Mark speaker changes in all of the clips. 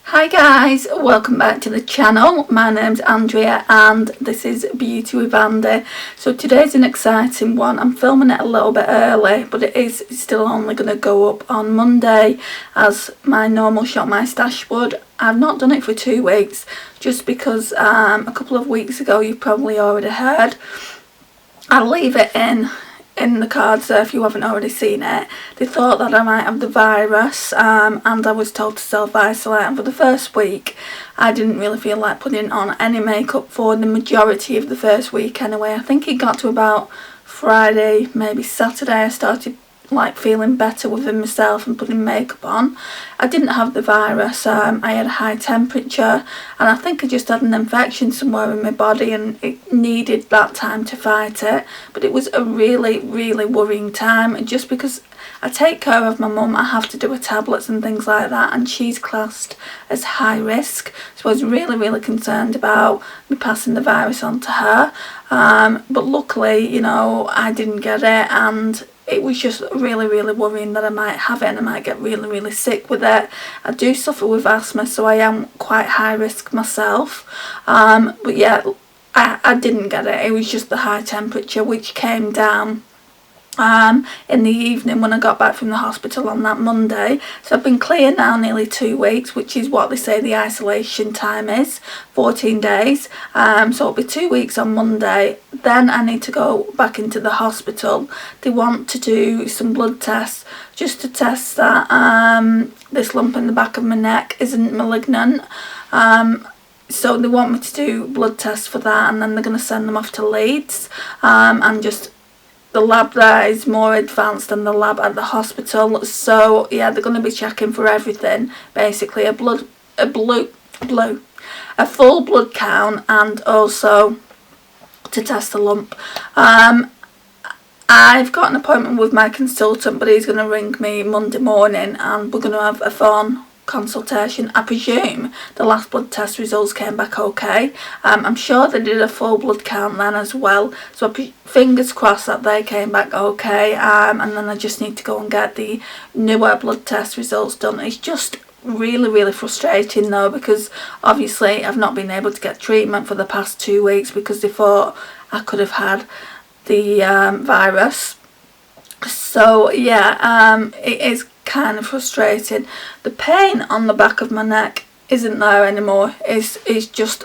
Speaker 1: Hi guys, welcome back to the channel. My name's Andrea and this is Beauty with Andy. So today's an exciting one. I'm filming it a little bit early, but it is still only going to go up on Monday as my normal Shop My Stash would. I've not done it for 2 weeks just because a couple of weeks ago, you've probably already heard, I'll leave it in the cards there if you haven't already seen it. They thought that I might have the virus and I was told to self-isolate, and for the first week I didn't really feel like putting on any makeup for the majority of the first week anyway. I think it got to about Friday, maybe Saturday, I started like feeling better within myself and putting makeup on. I didn't have the virus. I had a high temperature and I think I just had an infection somewhere in my body and it needed that time to fight it. But it was a really worrying time, just because I take care of my mum. I have to do her tablets and things like that, and she's classed as high risk, so I was really concerned about me passing the virus on to her. But luckily, you know, I didn't get it, and it was just really worrying that I might have it and I might get really sick with it. I do suffer with asthma, so I am quite high risk myself. But yeah, I didn't get it. It was just the high temperature, which came down in the evening when I got back from the hospital on that Monday. So I've been clear now nearly 2 weeks, which is what they say the isolation time is, 14 days. So it'll be 2 weeks on Monday. Then I need to go back into the hospital. They want to do some blood tests just to test that this lump in the back of my neck isn't malignant. So they want me to do blood tests for that, and then they're going to send them off to Leeds, and just the lab there is more advanced than the lab at the hospital. So yeah, they're going to be checking for everything, basically a full blood count, and also to test the lump. I've got an appointment with my consultant, but he's going to ring me Monday morning and we're going to have a phone consultation. I presume the last blood test results came back okay. I'm sure they did a full blood count then as well, so fingers crossed that they came back okay. And then I just need to go and get the newer blood test results done. It's just really frustrating though, because obviously I've not been able to get treatment for the past 2 weeks because they thought I could have had the virus. So yeah, it is kind of frustrating. The pain on the back of my neck isn't there anymore. It's just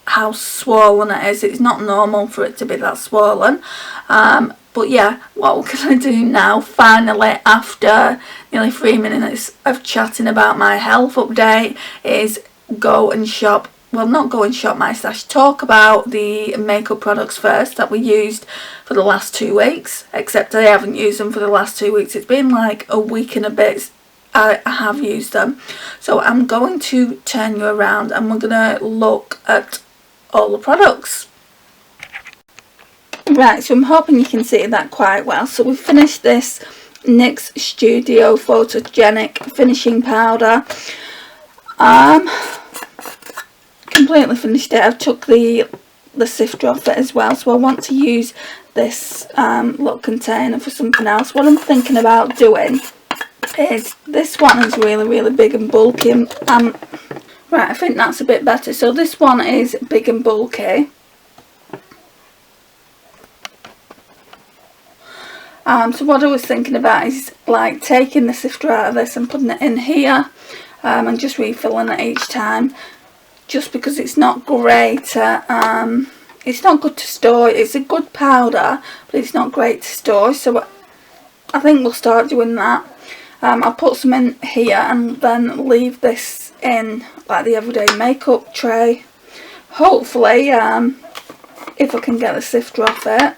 Speaker 1: how swollen it is. It's not normal for it to be that swollen. But yeah, what we're going to do now, finally, after nearly 3 minutes of chatting about my health update, is go and shop. Well, not go and shop my stash, talk about the makeup products first that we used for the last 2 weeks, except I haven't used them for the last 2 weeks. It's been like a week and a bit I have used them. So I'm going to turn you around and we're going to look at all the products. Right, so I'm hoping you can see that quite well. So we've finished this NYX Studio Photogenic Finishing Powder. Completely finished it. I've took the sifter off it as well, so I want to use this little container for something else. What I'm thinking about doing is, this one is really big and bulky, right, I think that's a bit better. So this one is big and bulky. So what I was thinking about is like taking the sifter out of this and putting it in here, and just refilling it each time, just because it's not great. It's not good to store. It's a good powder, but it's not great to store, so I think we'll start doing that. I'll put some in here and then leave this in like the everyday makeup tray. Hopefully, if I can get the sifter off it.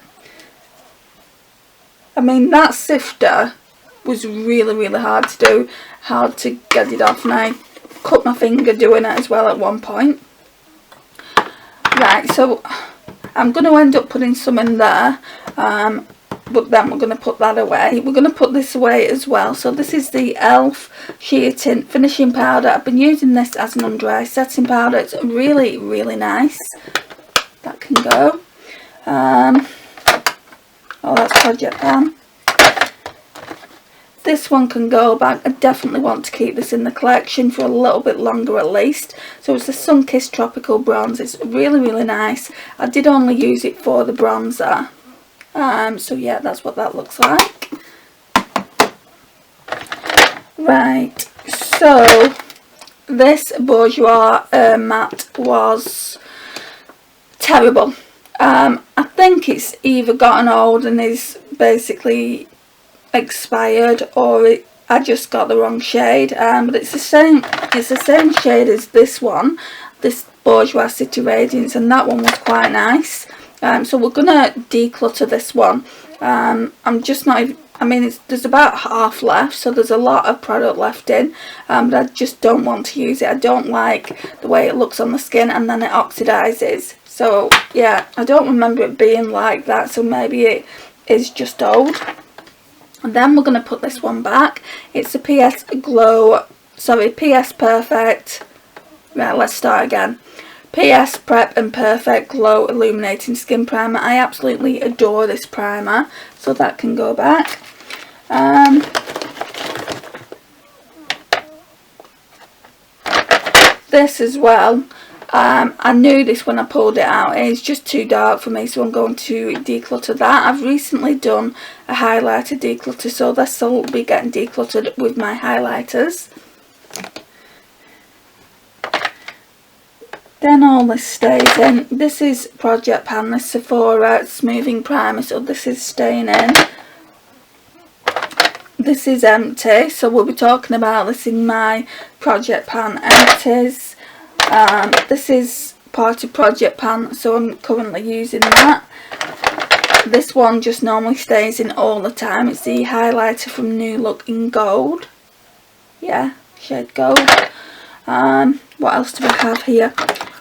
Speaker 1: I mean, that sifter was really hard to do, hard to get it off, and I cut my finger doing it as well at one point. Right, so I'm going to end up putting some in there, but then we're going to put that away. We're going to put this away as well. So this is the ELF Sheer Tint Finishing Powder. I've been using this as an under eye setting powder. It's really nice. That can go. Oh, that's Project Pan. this one can go back. I definitely want to keep this in the collection for a little bit longer at least. So it's the Sunkissed Tropical Bronze. It's really, really nice. I did only use it for the bronzer. So yeah, that's what that looks like. Right, so this Bourjois matte was terrible. I think it's either gotten old and is basically expired, or I just got the wrong shade. But it's the same shade as this one, this Bourjois City Radiance, and that one was quite nice. So we're gonna declutter this one. I'm just not even, I mean, there's about half left, so there's a lot of product left in, but I just don't want to use it. I don't like the way it looks on the skin and then it oxidizes. So yeah, I don't remember it being like that, so maybe it is just old. And then we're going to put this one back. It's a PS Perfect. Right, let's start again. PS Prep and Perfect Glow Illuminating Skin Primer. I absolutely adore this primer, so that can go back. This as well. I knew this when I pulled it out. It's just too dark for me, so I'm going to declutter that. I've recently done a highlighter declutter, so this will be getting decluttered with my highlighters. Then all this stays in. This is Project Pan, this Sephora Smoothing Primer, so this is staying in. This is empty, so we'll be talking about this in my Project Pan empties. This is part of Project Pan, so I'm currently using that. This one just normally stays in all the time. It's the highlighter from New Look in Gold. Yeah, shade Gold. What else do I have here?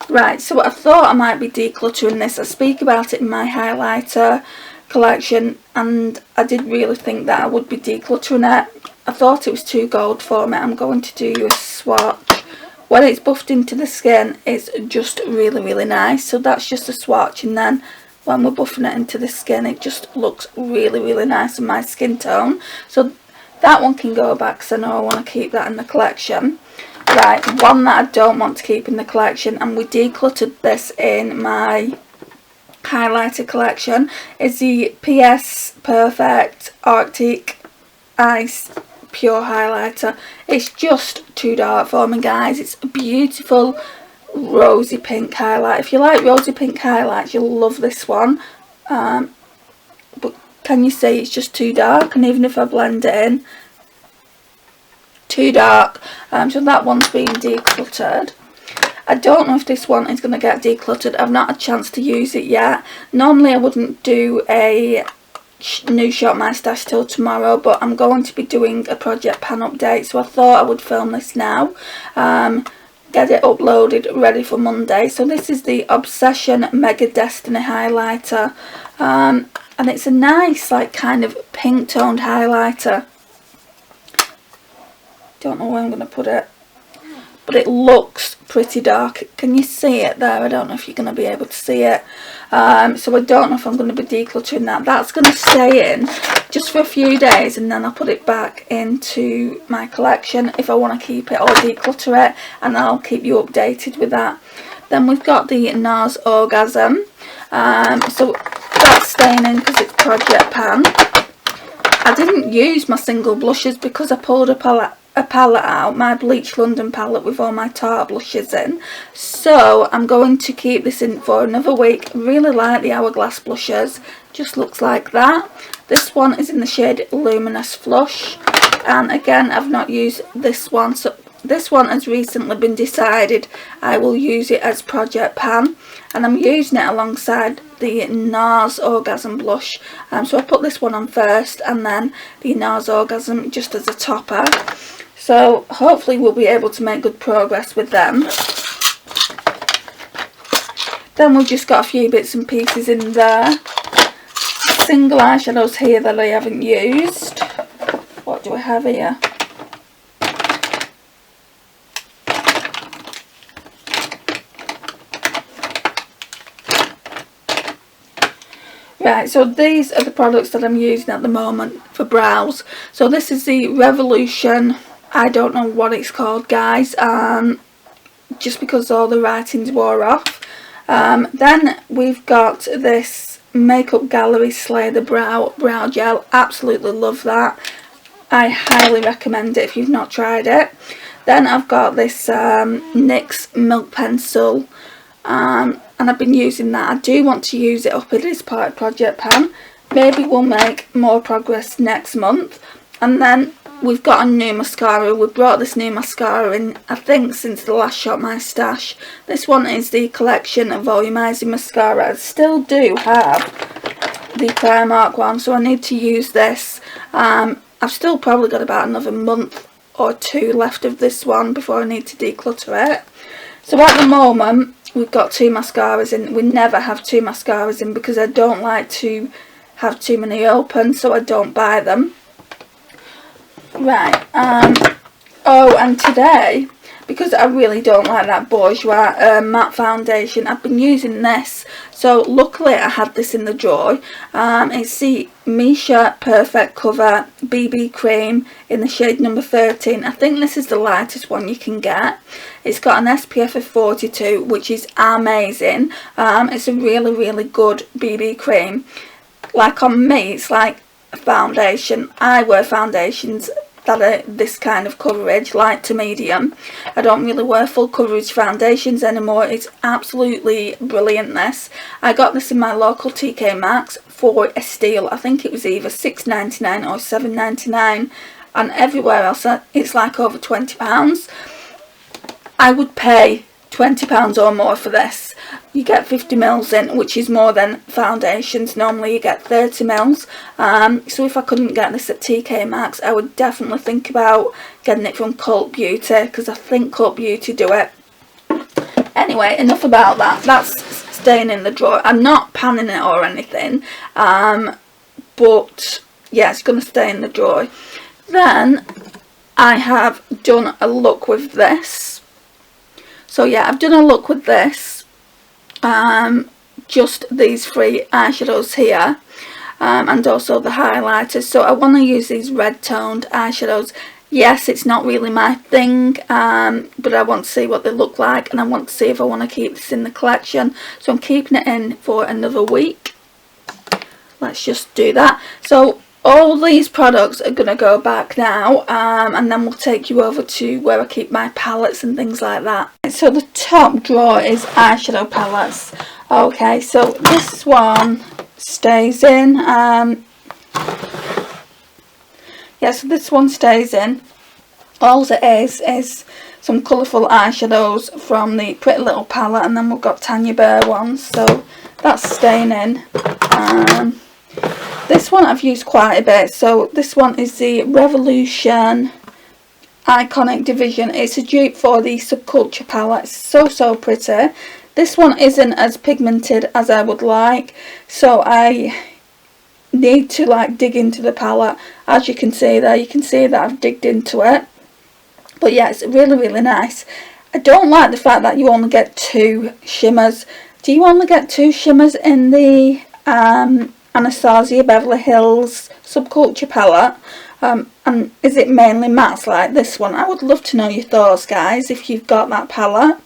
Speaker 1: Right, so I thought I might be decluttering this. I speak about it in my highlighter collection, and I did really think that I would be decluttering it. I thought it was too gold for me. I'm going to do a swatch. When it's buffed into the skin, it's just really, really nice. So that's just a swatch, and then when we're buffing it into the skin, it just looks really, really nice on my skin tone. So that one can go back, because I know I want to keep that in the collection. Right, one that I don't want to keep in the collection, and we decluttered this in my highlighter collection, is the PS Perfect Arctic Ice Pure Highlighter. It's just too dark for me, guys. It's a beautiful rosy pink highlight. If you like rosy pink highlights, you'll love this one. But can you see it's just too dark? And even if I blend it in, too dark. So that one's being decluttered. I don't know if this one is going to get decluttered. I've not had a chance to use it yet. Normally I wouldn't do a new Shop My Stash till tomorrow, but I'm going to be doing a Project Pan update, so I thought I would film this now. Get it uploaded ready for Monday. So this is the Obsession Mega Destiny highlighter, and it's a nice, like, kind of pink toned highlighter. Don't know where I'm going to put it, but it looks pretty dark. Can you see it there? I don't know if you're going to be able to see it. So I don't know if I'm going to be decluttering that. That's going to stay in just for a few days, and then I'll put it back into my collection if I want to keep it or declutter it, and I'll keep you updated with that. Then we've got the NARS Orgasm. So that's staying in because it's Project Pan. I didn't use my single blushes because I pulled a palette out, my Bleach London palette with all my Tarte blushes in. So I'm going to keep this in for another week. Really like the Hourglass blushes. Just looks like that. This one is in the shade Luminous Flush. And again, I've not used this one. So this one has recently been decided I will use it as Project Pan. And I'm using it alongside the NARS Orgasm blush. So I put this one on first, and then the NARS Orgasm just as a topper. So hopefully we'll be able to make good progress with them. Then we've just got a few bits and pieces in there. Single eyeshadows here that I haven't used. What do I have here? Right, so these are the products that I'm using at the moment for brows. So this is the Revolution, I don't know what it's called, guys, just because all the writings wore off. Then we've got this Makeup Gallery Slay the Brow Gel. Absolutely love that. I highly recommend it if you've not tried it. Then I've got this NYX Milk Pencil, and I've been using that. I do want to use it up in this project pan. Maybe we'll make more progress next month. And then we've got a new mascara. We brought this new mascara in, I think, since the last Shop My Stash. This one is the Collection Volumizing Mascara. I still do have the Primark one, so I need to use this. I've still probably got about another month or two left of this one before I need to declutter it. So at the moment we've got 2 mascaras in. We never have 2 mascaras in because I don't like to have too many open, so I don't buy them. Right, oh, and today, because I really don't like that Bourjois matte foundation, I've been using this. So luckily I had this in the drawer. It's the Missha Perfect Cover BB Cream in the shade number 13. I think this is the lightest one you can get. It's got an SPF of 42, which is amazing. It's a really good BB cream. Like on me, it's like a foundation. I wear foundations that are this kind of coverage, light to medium. I don't really wear full coverage foundations anymore. It's absolutely brilliant, this. I got this in my local TK Maxx for a steal. I think it was either £6.99 or £7.99, and everywhere else it's like over £20. I would pay £20 or more for this. You get 50ml in, which is more than foundations. Normally you get 30ml. So if I couldn't get this at TK Maxx, I would definitely think about getting it from Cult Beauty, because I think Cult Beauty do it. Anyway, enough about that. That's staying in the drawer. I'm not panning it or anything, but yeah, it's going to stay in the drawer. Then I have done a look with this. So yeah, I've done a look with this. Just these 3 eyeshadows here, and also the highlighters. So I want to use these red toned eyeshadows. Yes, it's not really my thing, but I want to see what they look like, and I want to see if I want to keep this in the collection. So I'm keeping it in for another week. Let's just do that. So all these products are going to go back now, and then we'll take you over to where I keep my palettes and things like that. So the top drawer is eyeshadow palettes. Okay, so this one stays in. Yeah, so this one stays in. All it is some colourful eyeshadows from the Pretty Little palette, and then we've got Tanya Bear ones, so that's staying in. This one I've used quite a bit. So this one is the Revolution Iconic Division. It's a dupe for the Subculture palette. It's so pretty. This one isn't as pigmented as I would like, so I need to like dig into the palette. As you can see there, you can see that I've digged into it. But yeah, it's really nice. I don't like the fact that you only get 2 shimmers. Do you only get 2 shimmers in the Anastasia Beverly Hills Subculture palette? And is it mainly mattes like this one? I would love to know your thoughts, guys, if you've got that palette.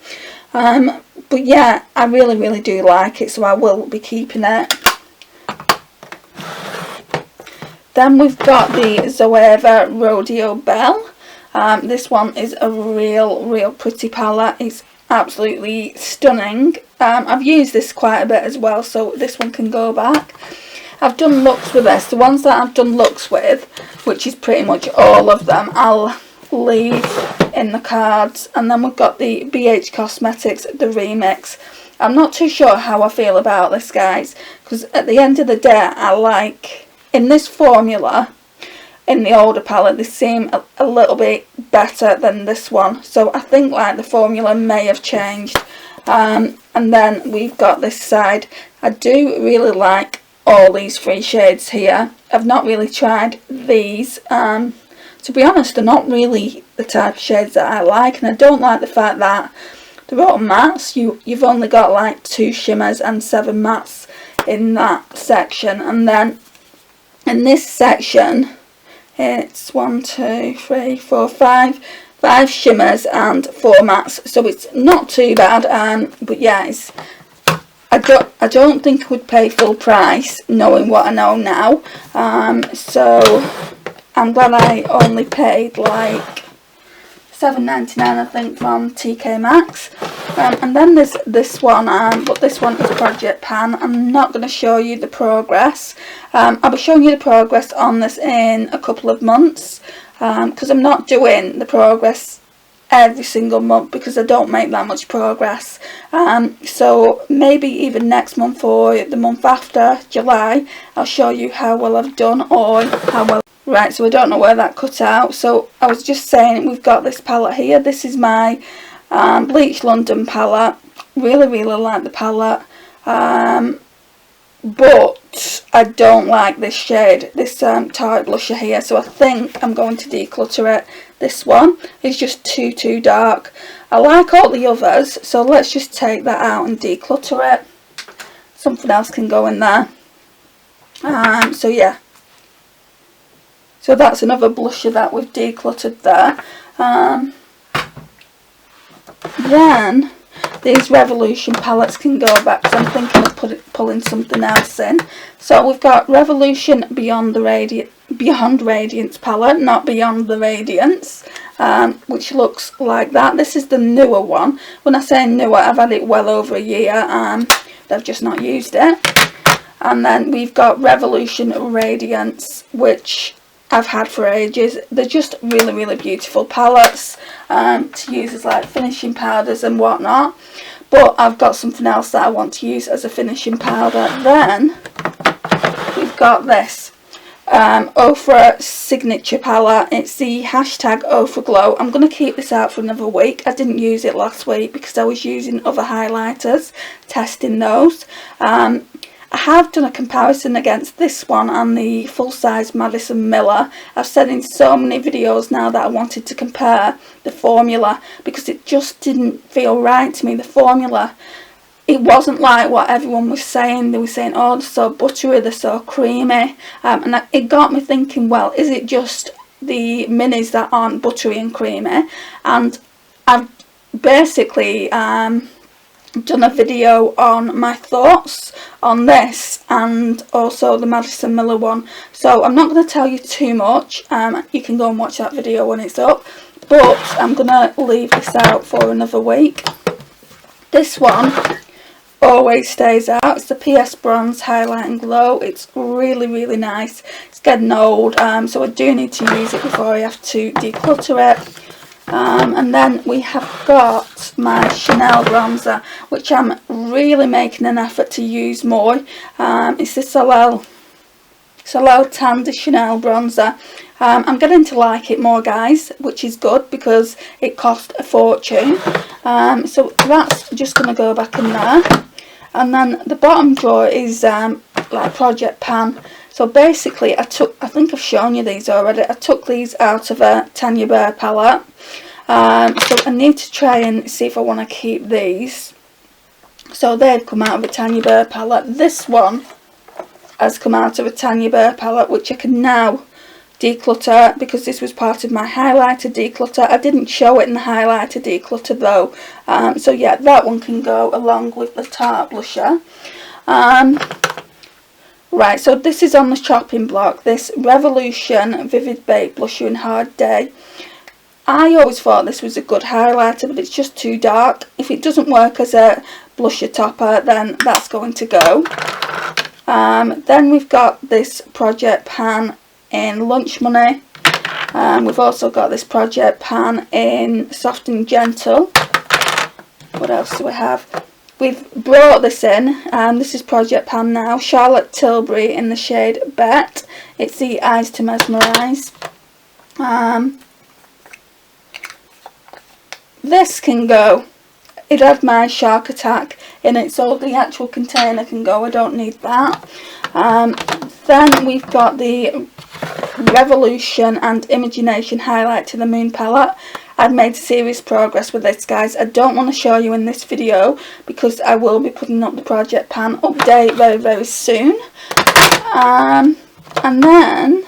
Speaker 1: But yeah, I really do like it, so I will be keeping it. Then we've got the Zoeva Rodeo Belle. This one is a real pretty palette. It's absolutely stunning. I've used this quite a bit as well, so this one can go back. I've done looks with this. The ones that I've done looks with, which is pretty much all of them, I'll leave in the cards. And then we've got the BH Cosmetics, the Remix. I'm not too sure how I feel about this, guys, because at the end of the day, I like, in this formula, in the older palette, they seem a little bit better than this one. So I think like the formula may have changed. And then we've got this side. I do really like all these 3 shades here. I've not really tried these. To be honest, they're not really the type of shades that I like, and I don't like the fact that they're all mattes. You've only got like 2 shimmers and 7 mattes in that section. And then in this section it's 1, 2, 3, 4, 5 shimmers and 4 mattes, so it's not too bad. But yeah, I don't think I would pay full price knowing what I know now. So I'm glad I only paid like $7.99 I think from TK Maxx. And then there's this one, but this one is Project Pan. I'm not going to show you the progress. I'll be showing you the progress on this in a couple of months, because I'm not doing the progress every single month because I don't make that much progress. So maybe even next month or the month after, July, I'll show you how well I've done or how well. Right, so I don't know where that cut out. So I was just saying, we've got this palette here. This is my Bleach London palette. Really like the palette. But I don't like this shade, this Tarte blusher here. So I think I'm going to declutter it. This one is just too dark. I like all the others, so let's just take that out and declutter it. Something else can go in there. So yeah. So that's another blusher that we've decluttered there. Then these Revolution palettes can go back, because I'm thinking of pulling something else in. So we've got Revolution Beyond Radiance palette, not Beyond the Radiance, which looks like that. This is the newer one. When I say newer, I've had it well over a year. I've just not used it. And then we've got Revolution Radiance, which I've had for ages. They're just really beautiful palettes to use as like finishing powders and whatnot. But I've got something else that I want to use as a finishing powder. Then we've got this Ofra Signature palette. It's the hashtag Ofra Glow. I'm going to keep this out for another week. I didn't use it last week because I was using other highlighters, testing those. I have done a comparison against this one and the full-size Madison Miller. I've said in so many videos now that I wanted to compare the formula because it just didn't feel right to me. The formula, it wasn't like what everyone was saying. They were saying, oh, they're so buttery, they're so creamy. And it got me thinking, well, is it just the minis that aren't buttery and creamy? And I've basically done a video on my thoughts on this and also the Madison Miller one, so I'm not going to tell you too much. You can go and watch that video when it's up, but I'm going to leave this out for another week. This one always stays out. It's the PS Bronze Highlight and Glow. It's really nice. It's getting old, so I do need to use it before I have to declutter it. And then we have got my Chanel bronzer, which I'm really making an effort to use more. It's the Soleil Tan de Chanel bronzer. I'm getting to like it more, guys, which is good because it cost a fortune. So that's just going to go back in there. And then the bottom drawer is like Project Pan. So basically I think I've shown you these already. I took these out of a Tanya Bear palette. So I need to try and see if I want to keep these. So they've come out of a Tanya Bear palette. This one has come out of a Tanya Bear palette, which I can now declutter because this was part of my highlighter declutter. I didn't show it in the highlighter declutter though. So yeah, that one can go along with the Tarte blusher. Right, so this is on the chopping block, this Revolution Vivid Bake Blusher in Hard Day. I always thought this was a good highlighter, but it's just too dark. If it doesn't work as a blusher topper, then that's going to go. Then we've got this Project Pan in Lunch Money. We've also got this Project Pan in Soft and Gentle. What else do we have? We've brought this in, this is Project Pan now, Charlotte Tilbury in the shade Bet. It's the Eyes to Mesmerise. This can go. It had my Shark Attack in it, so the actual container can go. I don't need that. Then we've got the Revolution and Imagination Highlight to the Moon palette. I've made serious progress with this, guys. I don't want to show you in this video because I will be putting up the Project Pan update very, very soon. And then,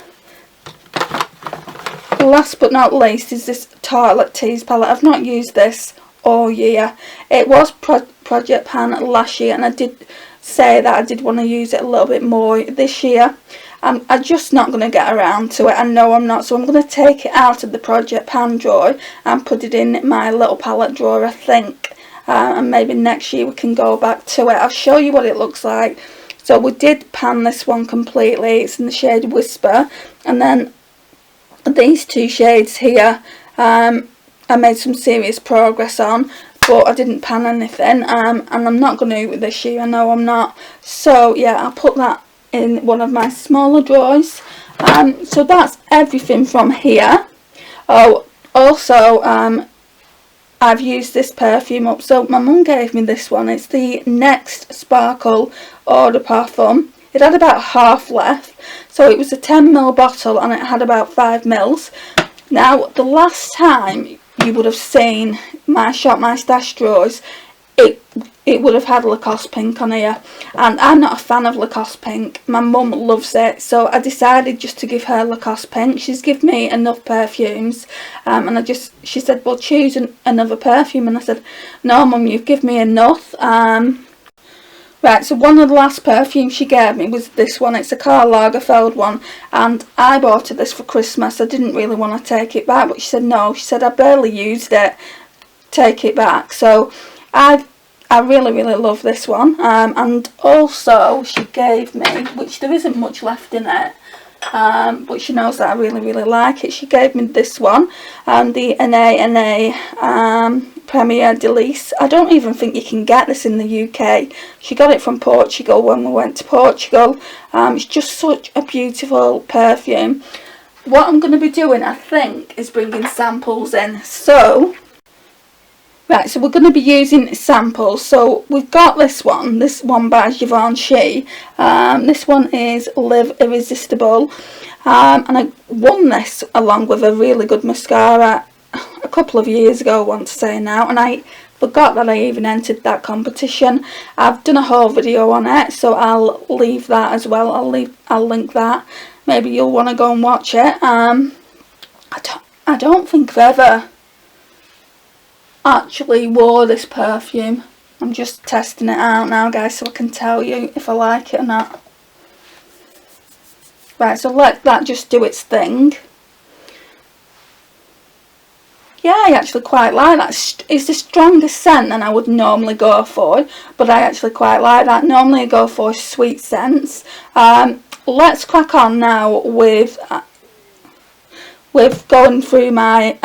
Speaker 1: last but not least, is this Tartelette Tease palette. I've not used this all year. It was Project Pan last year, and I did say that I did want to use it a little bit more this year. I'm just not going to get around to it. I know I'm not, so I'm going to take it out of the Project Pan drawer and put it in my little palette drawer, I think. And maybe next year we can go back to it. I'll show you what it looks like. So we did pan this one completely. It's in the shade Whisper, and then these two shades here I made some serious progress on, but I didn't pan anything, and I'm not going to this year. I know I'm not. So yeah, I'll put that in one of my smaller drawers. So that's everything from here. Oh, also I've used this perfume up. So my mum gave me this one. It's the Next Sparkle Eau de Parfum. It had about half left, so it was a 10ml bottle and it had about 5ml. Now, the last time you would have seen my Shop My Stash drawers, it would have had Lacoste Pink on here, and I'm not a fan of Lacoste Pink. My mum loves it, so I decided just to give her Lacoste Pink. She's given me enough perfumes, and she said, well, choose another perfume, and I said, no mum, you've given me enough. Right, so one of the last perfumes she gave me was this one. It's a Karl Lagerfeld one, and I bought her this for Christmas. I didn't really want to take it back, but she said no. She said, I barely used it, take it back. So I really, really love this one. And also she gave me, which there isn't much left in it, but she knows that I really, really like it. She gave me this one, the NA Premier Delice. I don't even think you can get this in the UK. She got it from Portugal when we went to Portugal. It's just such a beautiful perfume. What I'm going to be doing, I think, is bringing samples in. So, right, so we're going to be using samples. So we've got this one by Givenchy. This one is Live Irresistible. And I won this along with a really good mascara a couple of years ago, I want to say now, and I forgot that I even entered that competition. I've done a whole video on it, so I'll leave that as well. I'll link that. Maybe you'll want to go and watch it. I don't think I've ever actually wore this perfume. I'm just testing it out now, guys, so I can tell you if I like it or not. Right, so let that just do its thing. Yeah, I actually quite like that. It's the strongest scent than I would normally go for, but I actually quite like that. Normally I go for sweet scents. Let's crack on now with going through my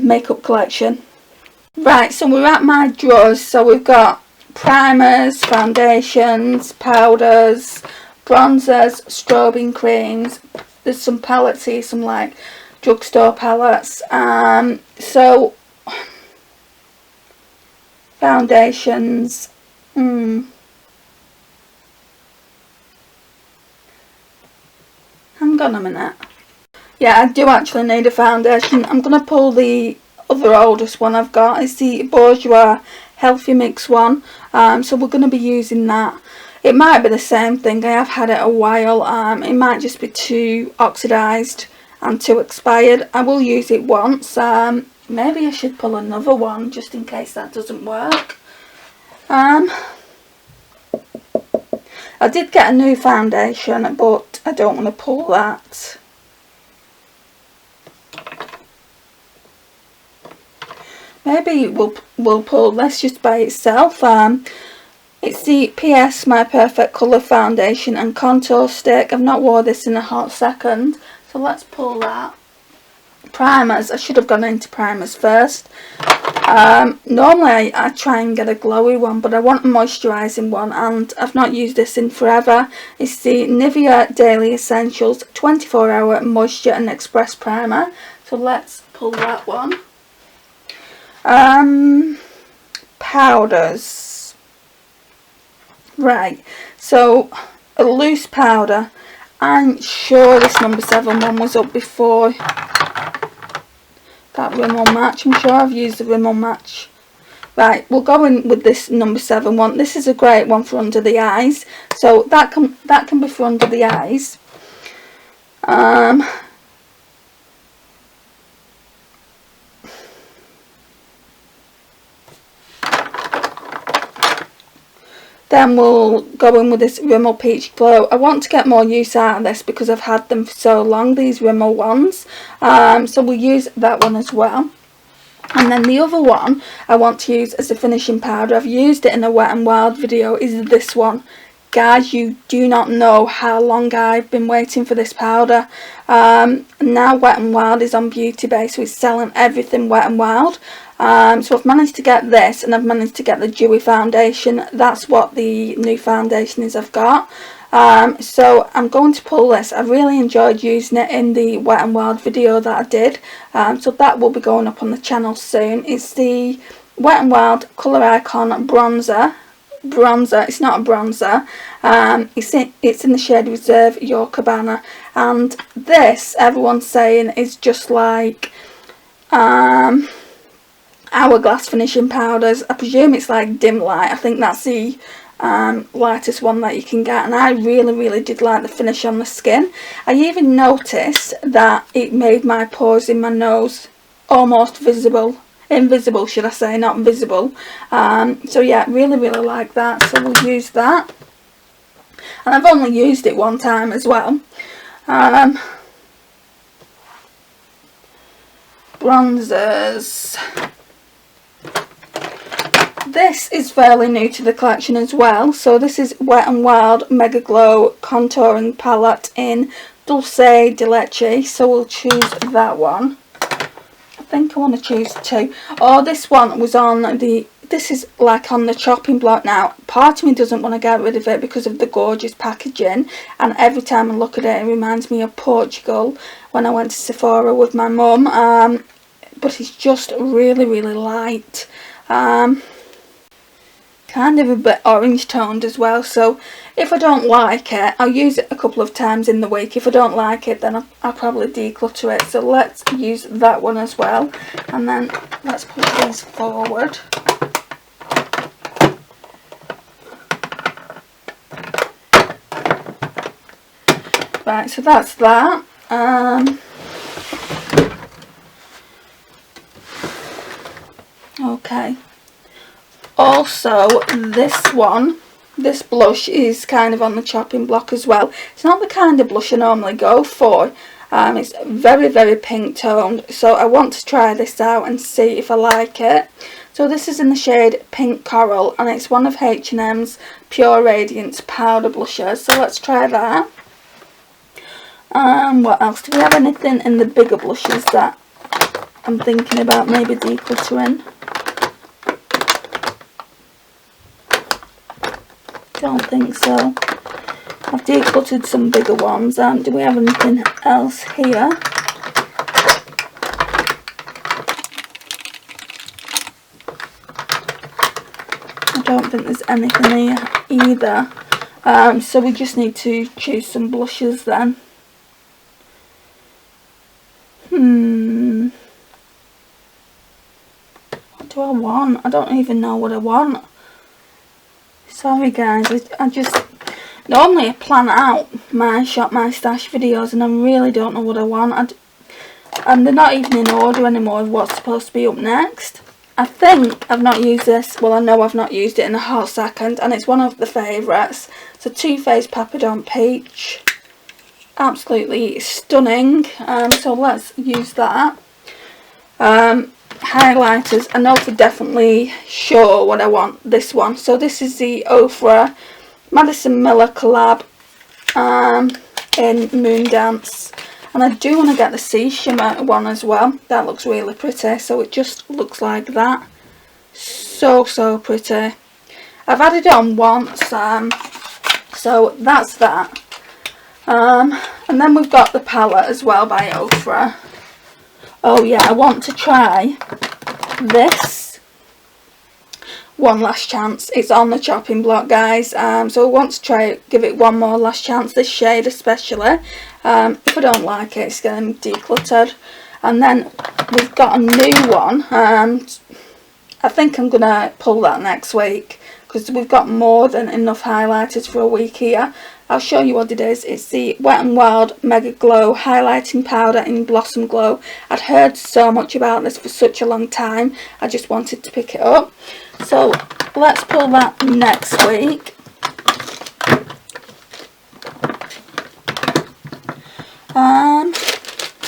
Speaker 1: makeup collection. Right, so we're at my drawers. So we've got primers, foundations, powders, bronzers, strobing creams. There's some palettes here, some like drugstore palettes. So foundations. Hang on a minute. Yeah, I do actually need a foundation. I'm going to pull the other oldest one I've got. It's the Bourjois Healthy Mix one. So we're going to be using that. It might be the same thing. I have had it a while. It might just be too oxidised and too expired. I will use it once. Maybe I should pull another one just in case that doesn't work. I did get a new foundation, but I don't want to pull that. Maybe we'll pull this just by itself. It's the PS My Perfect Colour Foundation and Contour Stick. I've not worn this in a hot second, so let's pull that. Primers. I should have gone into primers first. Normally I try and get a glowy one, but I want a moisturising one, and I've not used this in forever. It's the Nivea Daily Essentials 24-hour Moisture and Express Primer. So let's pull that one. Powders. Right, so a loose powder. I'm sure this number 7 one was up before. that Rimmel Match. I'm sure I've used the Rimmel Match. Right, we'll go in with this number 7 one. This is a great one for under the eyes. So that can be for under the eyes. Then we'll go in with this Rimmel Peach Glow. I want to get more use out of this because I've had them for so long, these Rimmel ones. So we'll use that one as well. And then the other one I want to use as a finishing powder, I've used it in a Wet n Wild video, is this one. Guys, you do not know how long I've been waiting for this powder. Now Wet n Wild is on Beauty Bay, so it's selling everything Wet n Wild. So I've managed to get this, and I've managed to get the Dewy foundation. That's what the new foundation is I've got. So I'm going to pull this. I really enjoyed using it in the Wet n Wild video that I did. So that will be going up on the channel soon. It's the Wet n Wild Colour Icon Bronzer. It's not a bronzer. It's in the shade Reserve Your Cabana. And this, everyone's saying, is just like Hourglass finishing powders. I presume it's like Dim Light. I think that's the lightest one that you can get, and I really did like the finish on the skin. I even noticed that it made my pores in my nose almost invisible should I say, not visible. So yeah, really like that. So we'll use that, and I've only used it one time as well. Bronzers. This is fairly new to the collection as well. So this is Wet n Wild Mega Glow Contouring Palette in Dulce de Leche. So we'll choose that one. I think I want to choose 2. Oh, this one was on the... This is like on the chopping block now. Part of me doesn't want to get rid of it because of the gorgeous packaging. And every time I look at it, it reminds me of Portugal when I went to Sephora with my mum. But it's just really light. Kind of a bit orange toned as well, so if I don't like it, I'll use it a couple of times in the week. If I don't like it, then I'll probably declutter it. So let's use that one as well, and then let's put these forward. Right, so that's that. Okay. Also, this blush is kind of on the chopping block as well. It's not the kind of blush I normally go for. It's very pink toned, so I want to try this out and see if I like it. So this is in the shade Pink Coral, and it's one of H&M's Pure Radiance powder blushes. So let's try that. What else? Do we have anything in the bigger blushes that I'm thinking about maybe decluttering? Don't think so. I've decluttered some bigger ones. Do we have anything else here? I don't think there's anything here either. So we just need to choose some blushes then. What do I want? I don't even know what I want. Sorry guys, I just normally plan out my Shop My Stash videos, and I really don't know what I want. And they're not even in order anymore of what's supposed to be up next. I think I've not used this, well I know I've not used it in a hot second, and it's one of the favourites. It's a Too Faced Papillon Peach. Absolutely stunning. So let's use that. Highlighters, I know for definitely sure what I want. This one, so this is the Ofra Madison Miller collab in Moondance, and I do want to get the Sea Shimmer one as well. That looks really pretty, so it just looks like that. So pretty. I've had it on once, so that's that. And then we've got the palette as well by Ofra. Oh yeah, I want to try this One Last Chance. It's on the chopping block, guys. So I want to try it, give it one more last chance, this shade especially. If I don't like it, it's getting decluttered. And then we've got a new one. I think I'm going to pull that next week because we've got more than enough highlighters for a week here. I'll show you what it is. It's the Wet n Wild Mega Glow Highlighting Powder in Blossom Glow. I'd heard so much about this for such a long time. I just wanted to pick it up. So let's pull that next week.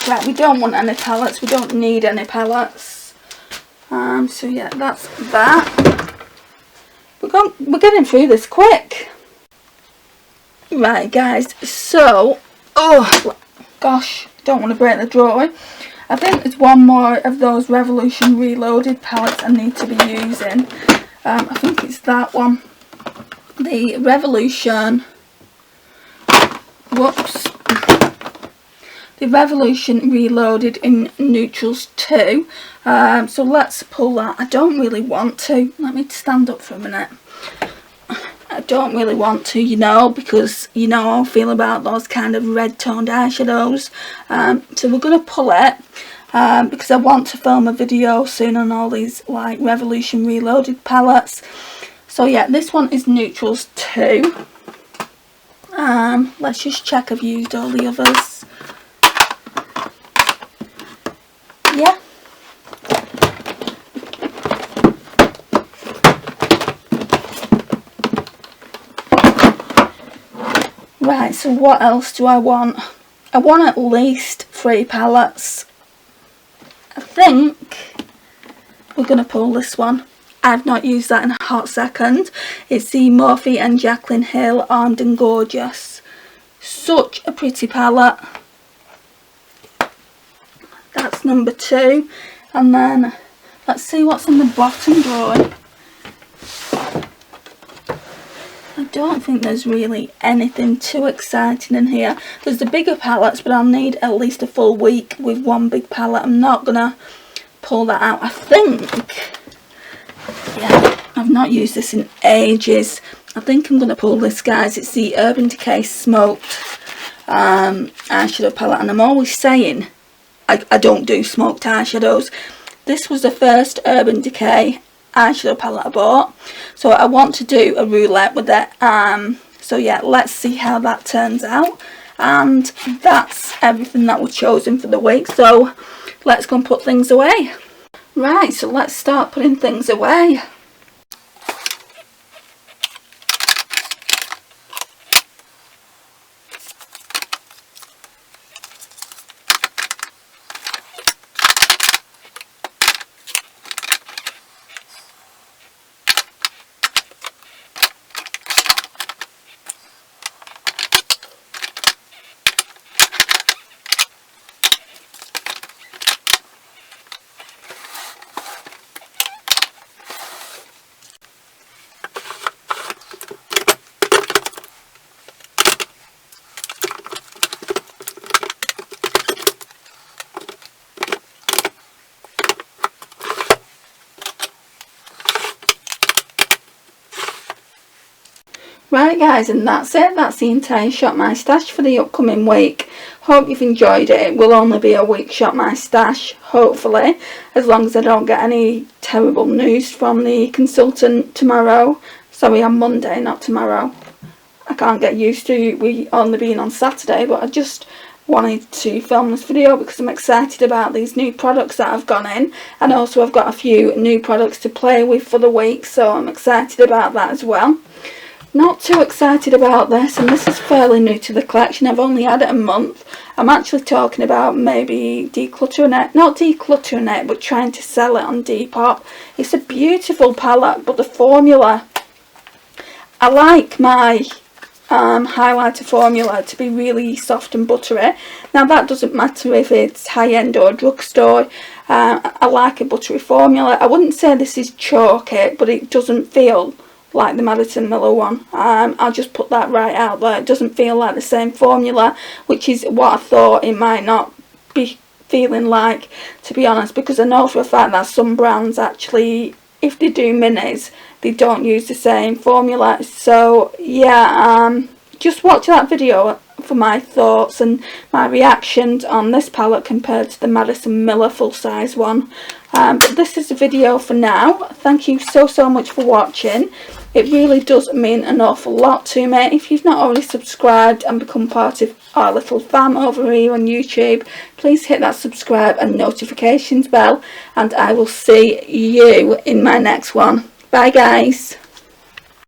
Speaker 1: Right, we don't want any palettes. We don't need any palettes. So yeah, that's that. We're getting through this quick. Right guys, so, oh gosh, don't want to break the drawing. I think there's one more of those Revolution Reloaded palettes I need to be using. I think it's that one. The Revolution, the Revolution Reloaded in Neutrals 2. So let's pull that. I don't really want to. Let me stand up for a minute. I don't really want to, you know, because you know how I feel about those kind of red toned eyeshadows. So we're going to pull it because I want to film a video soon on all these like Revolution Reloaded palettes. So yeah, this one is Neutrals 2. Let's just check I've used all the others. Yeah. Right, so what else do I want? I want at least 3 palettes. I think we're going to pull this one. I've not used that in a hot second. It's the Morphe and Jaclyn Hill Armed and Gorgeous. Such a pretty palette. That's number 2. And then let's see what's in the bottom drawer. I don't think there's really anything too exciting in here. There's the bigger palettes, but I'll need at least a full week with one big palette. I'm not gonna pull that out. I think, yeah, I've not used this in ages. I think I'm gonna pull this, guys. It's the Urban Decay Smoked eyeshadow palette, and I'm always saying I don't do smoked eyeshadows. This was the first Urban Decay eyeshadow palette I bought, so I want to do a roulette with it. So yeah, let's see how that turns out. And that's everything that was chosen for the week, so let's go and put things away. Right, so let's start putting things away. Right guys, and that's it. That's the entire Shop My Stash for the upcoming week. Hope you've enjoyed it. It will only be a week Shop My Stash, hopefully, as long as I don't get any terrible news from the consultant tomorrow. Sorry, on Monday, not tomorrow. I can't get used to we only being on Saturday, but I just wanted to film this video because I'm excited about these new products that I've gone in, and also I've got a few new products to play with for the week, so I'm excited about that as well. Not too excited about this, and this is fairly new to the collection. I've only had it a month. I'm actually talking about maybe decluttering it. Not decluttering it, but trying to sell it on Depop. It's a beautiful palette, but the formula, I like my highlighter formula to be really soft and buttery. Now that doesn't matter if it's high-end or drugstore. I like a buttery formula. I wouldn't say this is chalky, but it doesn't feel like the Madison Miller one. I'll just put that right out there. It doesn't feel like the same formula, which is what I thought it might not be feeling like, to be honest, because I know for a fact that some brands actually, if they do minis, they don't use the same formula. So yeah, just watch that video for my thoughts and my reactions on this palette compared to the Madison Miller full-size one. But this is the video for now. Thank you so much for watching. It really does mean an awful lot to me. If you've not already subscribed and become part of our little fam over here on YouTube, please hit that subscribe and notifications bell, and I will see you in my next one. Bye guys.